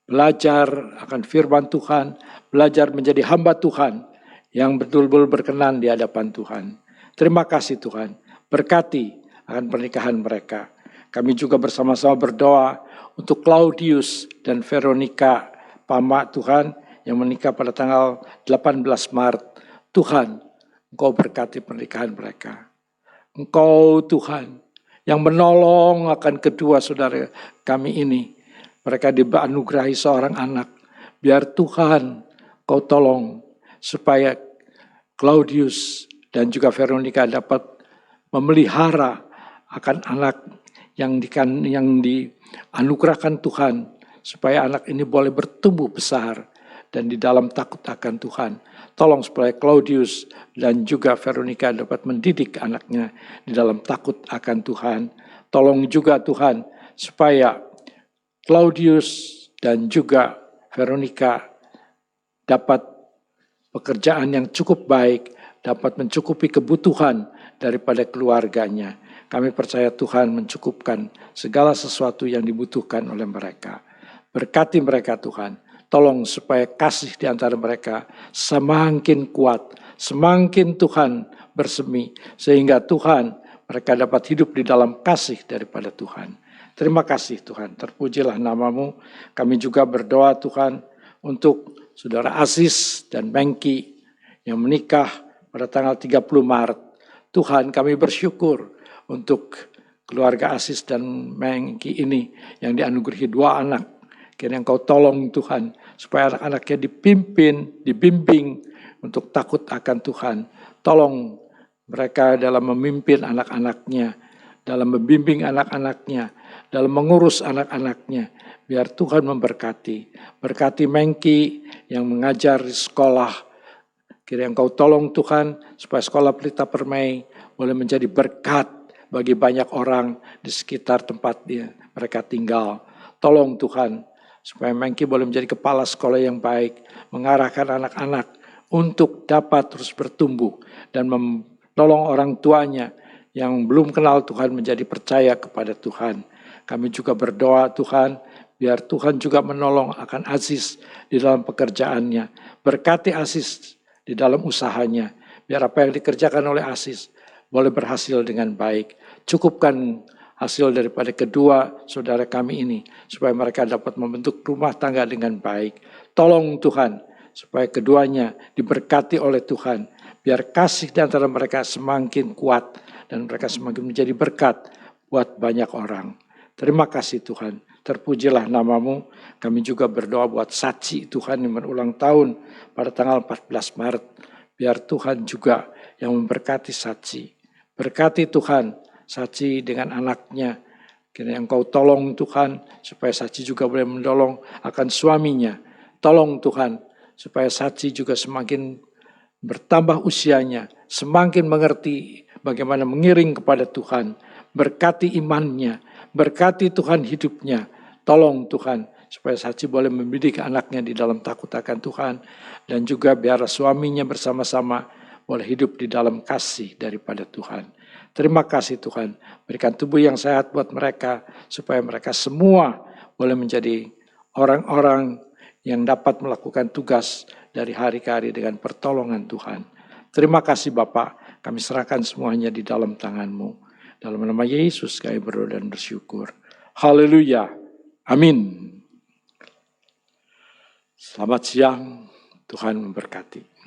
belajar akan firman Tuhan, belajar menjadi hamba Tuhan yang betul-betul berkenan di hadapan Tuhan. Terima kasih Tuhan, berkati akan pernikahan mereka. Kami juga bersama-sama berdoa untuk Claudius dan Veronica Pama Tuhan yang menikah pada tanggal 18 Maret. Tuhan, Engkau berkati pernikahan mereka. Engkau Tuhan yang menolong akan kedua saudara kami ini. Mereka dianugerahi seorang anak. Biar Tuhan Kau tolong supaya Claudius dan juga Veronica dapat memelihara akan anak yang dianugerahkan Tuhan. Supaya anak ini boleh bertumbuh besar dan di dalam takut akan Tuhan. Tolong supaya Claudius dan juga Veronica dapat mendidik anaknya di dalam takut akan Tuhan. Tolong juga Tuhan supaya Claudius dan juga Veronica dapat pekerjaan yang cukup baik, dapat mencukupi kebutuhan daripada keluarganya. Kami percaya Tuhan mencukupkan segala sesuatu yang dibutuhkan oleh mereka. Berkati mereka Tuhan. Tolong supaya kasih di antara mereka semakin kuat, semakin Tuhan bersemi, sehingga Tuhan mereka dapat hidup di dalam kasih daripada Tuhan. Terima kasih Tuhan, terpujilah nama-Mu. Kami juga berdoa Tuhan untuk Saudara Aziz dan Mengki yang menikah pada tanggal 30 Maret. Tuhan, kami bersyukur untuk keluarga Aziz dan Mengki ini yang dianugerahi 2 anak. Kiranya Engkau tolong Tuhan, supaya anak-anaknya dibimbing untuk takut akan Tuhan. Tolong mereka dalam memimpin anak-anaknya, dalam membimbing anak-anaknya, dalam mengurus anak-anaknya. Biar Tuhan memberkati. Berkati Mengki yang mengajar di sekolah. Kiranya Engkau tolong Tuhan, supaya sekolah Pelita Permai boleh menjadi berkat bagi banyak orang di sekitar tempat mereka tinggal. Tolong Tuhan, supaya Mengki boleh menjadi kepala sekolah yang baik, mengarahkan anak-anak untuk dapat terus bertumbuh dan menolong orang tuanya yang belum kenal Tuhan menjadi percaya kepada Tuhan. Kami juga berdoa Tuhan, biar Tuhan juga menolong akan Aziz di dalam pekerjaannya. Berkati Aziz di dalam usahanya, biar apa yang dikerjakan oleh Aziz boleh berhasil dengan baik. Cukupkan hasil daripada kedua saudara kami ini, supaya mereka dapat membentuk rumah tangga dengan baik. Tolong Tuhan, supaya keduanya diberkati oleh Tuhan, biar kasih di antara mereka semakin kuat, dan mereka semakin menjadi berkat buat banyak orang. Terima kasih Tuhan, terpujilah namamu. Kami juga berdoa buat Saci Tuhan yang berulang tahun pada tanggal 14 Maret. Biar Tuhan juga yang memberkati Saci. Berkati Tuhan, Saci dengan anaknya. Kiranya Engkau tolong Tuhan, supaya Saci juga boleh menolong akan suaminya. Tolong Tuhan, supaya Saci juga semakin bertambah usianya, semakin mengerti bagaimana mengiring kepada Tuhan. Berkati imannya, berkati Tuhan hidupnya. Tolong Tuhan, supaya Saci boleh mendidik anaknya di dalam takut akan Tuhan. Dan juga biar suaminya bersama-sama boleh hidup di dalam kasih daripada Tuhan. Terima kasih Tuhan, berikan tubuh yang sehat buat mereka, supaya mereka semua boleh menjadi orang-orang yang dapat melakukan tugas dari hari ke hari dengan pertolongan Tuhan. Terima kasih Bapak, kami serahkan semuanya di dalam tangan-Mu. Dalam nama Yesus kami berdoa dan bersyukur. Haleluya. Amin. Selamat siang, Tuhan memberkati.